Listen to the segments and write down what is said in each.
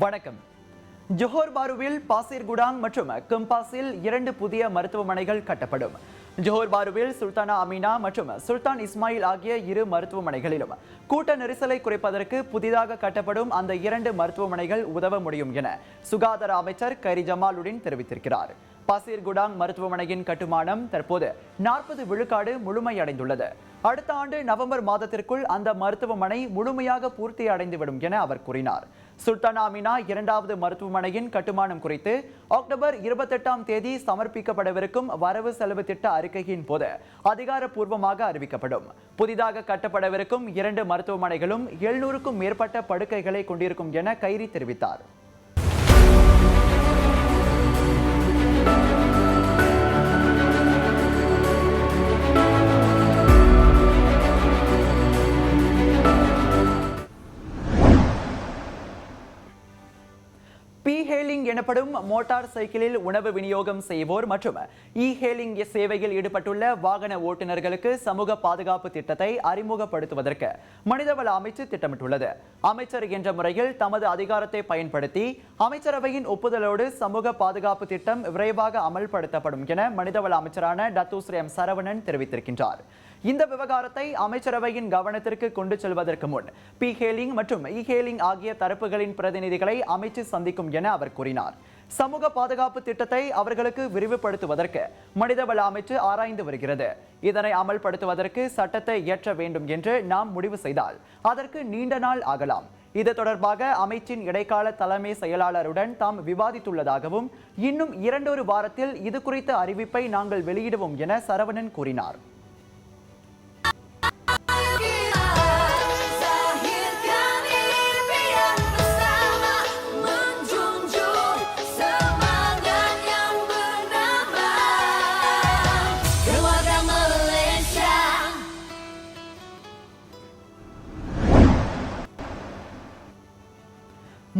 வணக்கம். Johor பாருவில் Pasir குடாங் மற்றும் கம்பாஸில் 2 புதிய மருத்துவமனைகள் கட்டப்படும். ஜோஹர் பாருவில் சுல்தானா அமீனா மற்றும் சுல்தான் இஸ்மாயில் ஆகிய 2 மருத்துவமனைகளிலும் கூட்ட நெரிசலை குறைப்பதற்கு புதிதாக கட்டப்படும் அந்த 2 மருத்துவமனைகள் உதவ முடியும் என சுகாதார அமைச்சர் கைரி ஜமாலுடன் தெரிவித்திருக்கிறார். பாசிர் குடாங் மருத்துவமனையின் கட்டுமானம் தற்போது 40 விழுக்காடு முழுமையடைந்துள்ளது. அடுத்த ஆண்டு நவம்பர் மாதத்திற்குள் அந்த மருத்துவமனை முழுமையாக பூர்த்தி அடைந்துவிடும் என அவர் கூறினார். சுல்தானா அமீனா 2வது மருத்துவமனையின் கட்டுமானம் குறித்து அக்டோபர் 28ஆம் தேதி சமர்ப்பிக்கப்படவிருக்கும் வரவு செலவு திட்ட அறிக்கையின் போது அதிகாரப்பூர்வமாக அறிவிக்கப்படும். புதிதாக கட்டப்படவிருக்கும் 2 மருத்துவமனைகளும் 700க்கும் மேற்பட்ட படுக்கைகளை கொண்டிருக்கும் என கைரி தெரிவித்தார். ஹேலிங் எனப்படும் மோட்டார் சைக்கிளில் உணவு விநியோகம் செய்வோர் மற்றும் ஹேலிங் சேவையில் ஈடுபட்டுள்ள வாகன ஓட்டுநர்களுக்கு சமூக பாதுகாப்பு திட்டத்தை அறிமுகப்படுத்துவதற்கு மனிதவள அமைச்சு திட்டமிட்டுள்ளது. அமைச்சர் என்ற முறையில் தமது அதிகாரத்தை பயன்படுத்தி அமைச்சரவையின் ஒப்புதலோடு சமூக பாதுகாப்பு திட்டம் விரைவாக அமல்படுத்தப்படும் என மனிதவள அமைச்சரான டத்தூஸ்ரீ எம் சரவணன் தெரிவித்திருக்கின்றார். இந்த விவகாரத்தை அமைச்சரவையின் கவனத்திற்கு கொண்டு செல்வதற்கு முன் ஹேலிங் மற்றும் ஹேலிங் ஆகிய தரப்புகளின் பிரதிநிதிகளை அமைச்சு சந்திக்கும் என அவர் கூறினார். சமூக பாதுகாப்பு திட்டத்தை அவர்களுக்கு விரிவுபடுத்துவதற்கு மனிதவள அமைச்சு ஆராய்ந்து வருகிறது. இதனை அமல்படுத்துவதற்கு சட்டத்தை இயற்ற வேண்டும் என்று நாம் முடிவு செய்தால் அதற்கு நீண்ட நாள் ஆகலாம். இது தொடர்பாக அமைச்சின் இடைக்கால தலைமை செயலாளருடன் தாம் விவாதித்துள்ளதாகவும் இன்னும் 2 வாரத்தில் இது குறித்த அறிவிப்பை நாங்கள் வெளியிடுவோம் என சரவணன் கூறினார்.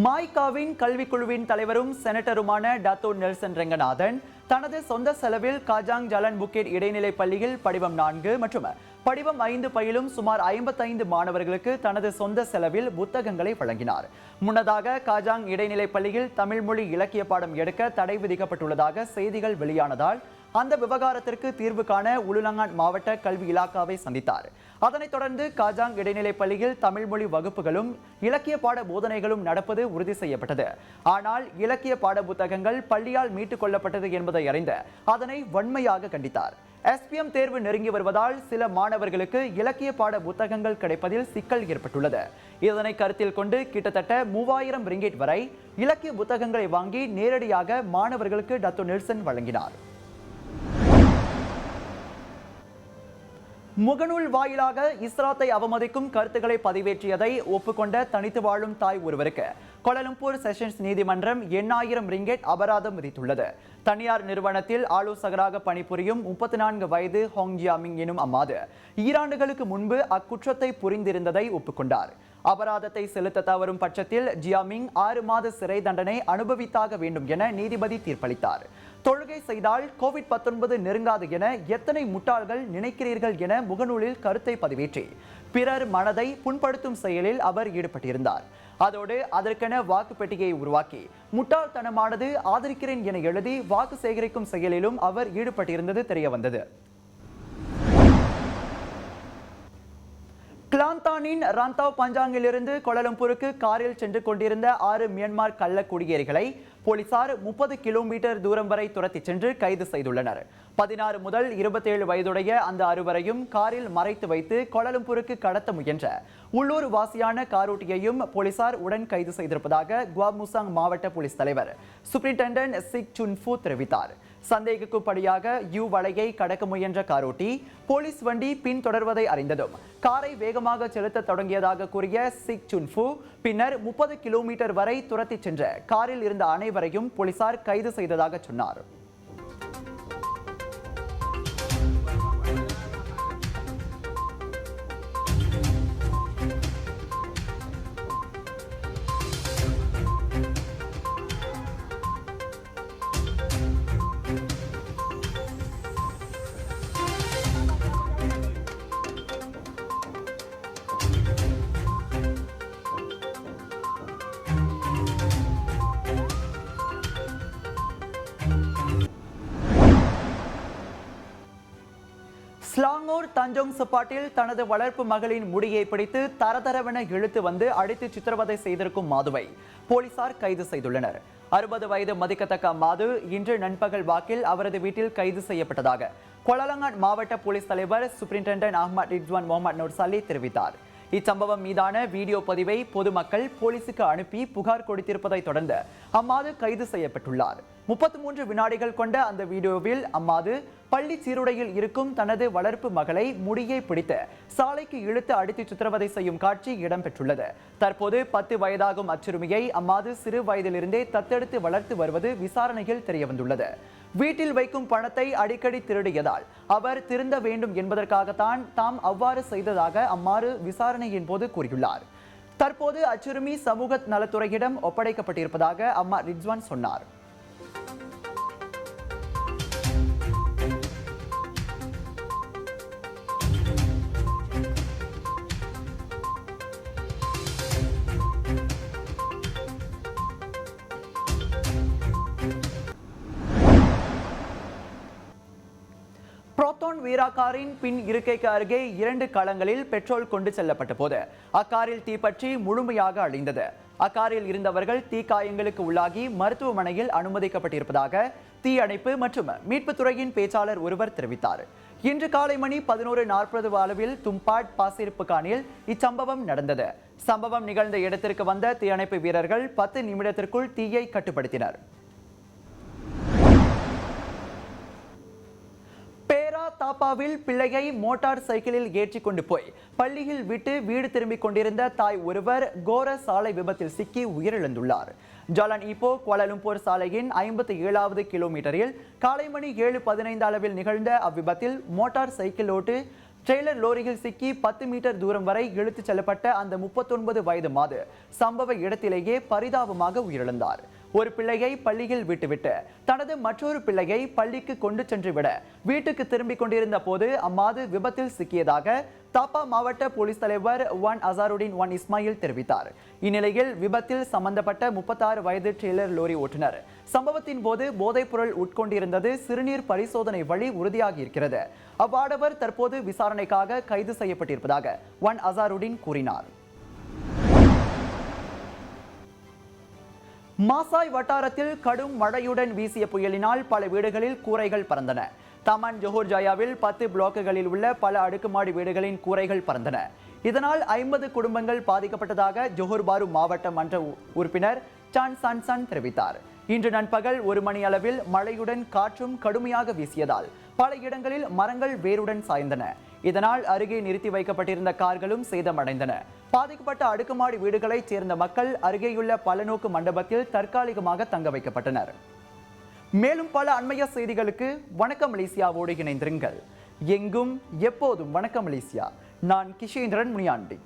மாய்காவின் கல்விக்குழுவின் தலைவரும் செனட்டருமான டாத்தோ நெல்சன் ரெங்கநாதன் தனது சொந்த செலவில் காஜாங் ஜலன் புக்கெட் இடைநிலை பள்ளியில் படிவம் 4 மற்றும் படிவம் 5 பயிலும் சுமார் 55 மாணவர்களுக்கு தனது சொந்த செலவில் புத்தகங்களை வழங்கினார். முன்னதாக காஜாங் இடைநிலை பள்ளியில் தமிழ் மொழி இலக்கிய பாடம் எடுக்க தடை விதிக்கப்பட்டுள்ளதாக செய்திகள் வெளியானதால் அந்த விவகாரத்திற்கு தீர்வு காண உலுலங்கான் மாவட்ட கல்வி இலாக்காவை சந்தித்தார். அதனைத் தொடர்ந்து காஜாங் இடைநிலை பள்ளியில் தமிழ் மொழி வகுப்புகளும் இலக்கிய பாட போதனைகளும் நடப்பது உறுதி செய்யப்பட்டது. ஆனால் இலக்கிய பாட புத்தகங்கள் பள்ளியால் மீட்டுக் கொள்ளப்பட்டது என்பதை அறிந்து அதனை வன்மையாக கண்டித்தார். SPM தேர்வு நெருங்கி வருவதால் சில மாணவர்களுக்கு இலக்கிய பாட புத்தகங்கள் கிடைப்பதில் சிக்கல் ஏற்பட்டுள்ளது. இதனை கருத்தில் கொண்டு கிட்டத்தட்ட 3000 ரிங்கெட் வரை இலக்கிய புத்தகங்களை வாங்கி நேரடியாக மாணவர்களுக்கு டாக்டர் நெல்சன் வழங்கினார். முகநூல் வாயிலாக இஸ்லாத்தை அவமதிக்கும் கருத்துக்களை பதிவேற்றியதை ஒப்புக்கொண்ட தனித்து வாழும் தாய் ஒருவருக்கு கோலாலம்பூர் செஷன்ஸ் நீதிமன்றம் 8000 ரிங்கெட் அபராதம் விதித்துள்ளது. தனியார் நிறுவனத்தில் ஆலோசகராக பணிபுரியும் 34 வயது ஹோங் ஜியாமிங் எனும் அம்மாது ஈராண்டுகளுக்கு முன்பு அக்குற்றத்தை புரிந்திருந்ததை ஒப்புக்கொண்டார். அபராதத்தை செலுத்த தவறும் பட்சத்தில் ஜியாமிங் 6 மாத சிறை தண்டனை அனுபவித்தாக வேண்டும் என நீதிபதி தீர்ப்பளித்தார். தொழுகை செய்தால் COVID-19 நெருங்காது என எத்தனை முட்டாள்கள் நினைக்கிறீர்கள் என முகநூலில் கருத்தை பதிவேற்றி பிறர் மனதை புண்படுத்தும் செயலில் அவர் ஈடுபட்டிருந்தார். அதோடு அதற்கென வாக்கு பெட்டியை உருவாக்கி முட்டாள்தனமானது ஆதரிக்கிறேன் என எழுதி வாக்கு சேகரிக்கும் செயலிலும் அவர் ஈடுபட்டிருந்தது தெரியவந்தது. கிளாந்தானின் ராந்தாவ் பஞ்சாங்கிலிருந்து கோலாலம்பூருக்கு காரில் சென்று கொண்டிருந்த 6 மியான்மர் கள்ள குடியேறிகளை போலீசார் 30 கிலோமீட்டர் தூரம் வரை துரத்தி சென்று கைது செய்துள்ளனர். 16 முதல் 27 வயதுடைய அந்த 6வரையும் காரில் மறைத்து வைத்து கோலாலம்பூருக்கு கடத்த முயன்ற உள்ளூர் வாசியான காரோட்டியையும் போலீசார் உடன் கைது செய்திருப்பதாக குவாமுசாங் மாவட்ட போலீஸ் தலைவர் சூப்பரிண்டென்டென்ட் சிக் சுன்ஃபு தெரிவித்தார். சந்தேகக்குப்படியாக வலையை கடக்க முயன்ற காரோட்டி போலீஸ் வண்டி பின்தொடர்வதை அறிந்ததும் காரை வேகமாக செலுத்த தொடங்கியதாக கூறிய சிக் சுன்ஃபு பின்னர் 30 கிலோமீட்டர் வரை துரத்தி சென்ற காரில் இருந்த அனைவரையும் போலீசார் கைது செய்ததாக சொன்னார். தஞ்சோங் சப்பாட்டில் தனது வளர்ப்பு மகளின் முடியை பிடித்து தரதரவென இழுத்து வந்து அடித்து சித்திரவதை செய்திருக்கும் மாதுவை போலீசார் கைது செய்துள்ளனர். 60 வயது மதிக்கத்தக்க மாது இன்று நண்பகல் வாக்கில் அவரது வீட்டில் கைது செய்யப்பட்டதாக கொலலங்காட் மாவட்ட போலீஸ் தலைவர் சூப்பரிண்டென்டென்ட் அஹ்மத் ரிட்வான் முகமது நூர்சலி தெரிவித்தார். இச்சம்பவம் மீதான வீடியோ பதிவை பொதுமக்கள் போலீசுக்கு அனுப்பி புகார் கொடுத்திருப்பதை தொடர்ந்து அம்மாது கைது செய்யப்பட்டுள்ளார். 33 வினாடிகள் கொண்ட அந்த வீடியோவில் அம்மாது பள்ளி சீருடையில் இருக்கும் தனது வளர்ப்பு மகளை முடியை பிடித்து சாலைக்கு இழுத்து அடித்து சித்திரவதை செய்யும் காட்சி இடம்பெற்றுள்ளது. தற்போது 10 வயதாகும் அச்சிறுமியை அம்மாது சிறு வயதிலிருந்தே தத்தெடுத்து வளர்த்து வருவது விசாரணையில் தெரியவந்துள்ளது. வீட்டில் வைக்கும் பணத்தை அடிக்கடி திருடியதால் அவர் திருந்த வேண்டும் என்பதற்காகத்தான் தாம் அவ்வாறு செய்ததாக அம்மாறு விசாரணையின் போது கூறியுள்ளார். தற்போது அச்சிறுமி சமூக நலத்துறையிடம் ஒப்படைக்கப்பட்டிருப்பதாக அம்மா ரிட்வான் சொன்னார். புரோத்தோன் வீரா காரின் பின் இருக்கைக்கு அருகே 2 களங்களில் பெட்ரோல் கொண்டு செல்லப்பட்ட போது அக்காரில் தீப்பற்றி முழுமையாக அழிந்தது. அக்காரில் இருந்தவர்கள் தீக்காயங்களுக்கு உள்ளாகி மருத்துவமனையில் அனுமதிக்கப்பட்டிருப்பதாக தீயணைப்பு மற்றும் மீட்புத்துறையின் பேச்சாளர் ஒருவர் தெரிவித்தார். இன்று காலை மணி 11:40 அளவில் தும்பாட் பாசிருப்பு காணில் இச்சம்பவம் நடந்தது. சம்பவம் நிகழ்ந்த இடத்திற்கு வந்த தீயணைப்பு வீரர்கள் 10 நிமிடத்திற்குள் தீயை கட்டுப்படுத்தினர். தாப்பாவில் பிள்ளையை மோட்டார் சைக்கிளில் ஏற்றிக் கொண்டு போய் பள்ளியில் விட்டு வீடு திரும்பிக் கொண்டிருந்த தாய் ஒருவர் கோர சாலை விபத்தில் சிக்கி உயிரிழந்துள்ளார். ஜாலான் இப்போ கோலாலம்பூர் சாலையின் 57வது கிலோமீட்டரில் காலை மணி 7:15 அளவில் நிகழ்ந்த அவ்விபத்தில் மோட்டார் சைக்கிள் ஓட்டு ட்ரெய்லர் லோரியில் சிக்கி 10 மீட்டர் தூரம் வரை இழுத்துச் செல்லப்பட்ட அந்த 39 வயது மாது சம்பவ இடத்திலேயே பரிதாபமாக உயிரிழந்தார். ஒரு பிள்ளையை பள்ளியில் விட்டுவிட்டு தனது மற்றொரு பிள்ளையை பள்ளிக்கு கொண்டு சென்று விட வீட்டுக்கு திரும்பிக் கொண்டிருந்த போது அம்மாது விபத்தில் சிக்கியதாக தாப்பா மாவட்ட போலீஸ் தலைவர் ஒன் அசாருடின் ஒன் இஸ்மாயில் தெரிவித்தார். இந்நிலையில் விபத்தில் சம்பந்தப்பட்ட 36 வயது ட்ரெய்லர் லோரி ஓட்டுநர் சம்பவத்தின் போது போதைப் பொருள் உட்கொண்டிருந்தது சிறுநீர் பரிசோதனை வழி உறுதியாகி இருக்கிறது. அவ்வாடவர் தற்போது விசாரணைக்காக கைது செய்யப்பட்டிருப்பதாக ஒன் அசாருடின் கூறினார். மாசாய் வட்டாரத்தில் கடும் மழையுடன் வீசிய புயலினால் பல வீடுகளில் கூரைகள் பறந்தன. தமன் ஜொஹோர் ஜாயாவில் 10 பிளாக்குகளில் உள்ள பல அடுக்குமாடி வீடுகளின் கூரைகள் பறந்தன. இதனால் 50 குடும்பங்கள் பாதிக்கப்பட்டதாக ஜொஹோர் பாரு மாவட்ட மன்ற உறுப்பினர் சான் சன் தெரிவித்தார். இன்று நண்பகல் 1 மணி அளவில் மழையுடன் காற்றும் கடுமையாக வீசியதால் பல இடங்களில் மரங்கள் வேருடன் சாய்ந்தன. இதனால் அருகே நிறுத்தி வைக்கப்பட்டிருந்த கார்களும் சேதமடைந்தன. பாதிக்கப்பட்ட அடுக்குமாடி வீடுகளைச் சேர்ந்த மக்கள் அருகேயுள்ள பலநோக்கு மண்டபத்தில் தற்காலிகமாக தங்க வைக்கப்பட்டனர். மேலும் பல அண்மைய செய்திகளுக்கு வணக்கம் மலேசியாவோடு இணைந்திருங்கள். எங்கும் எப்போதும் வணக்கம் மலேசியா. நான் கிஷேந்திரன் முனியாண்டி.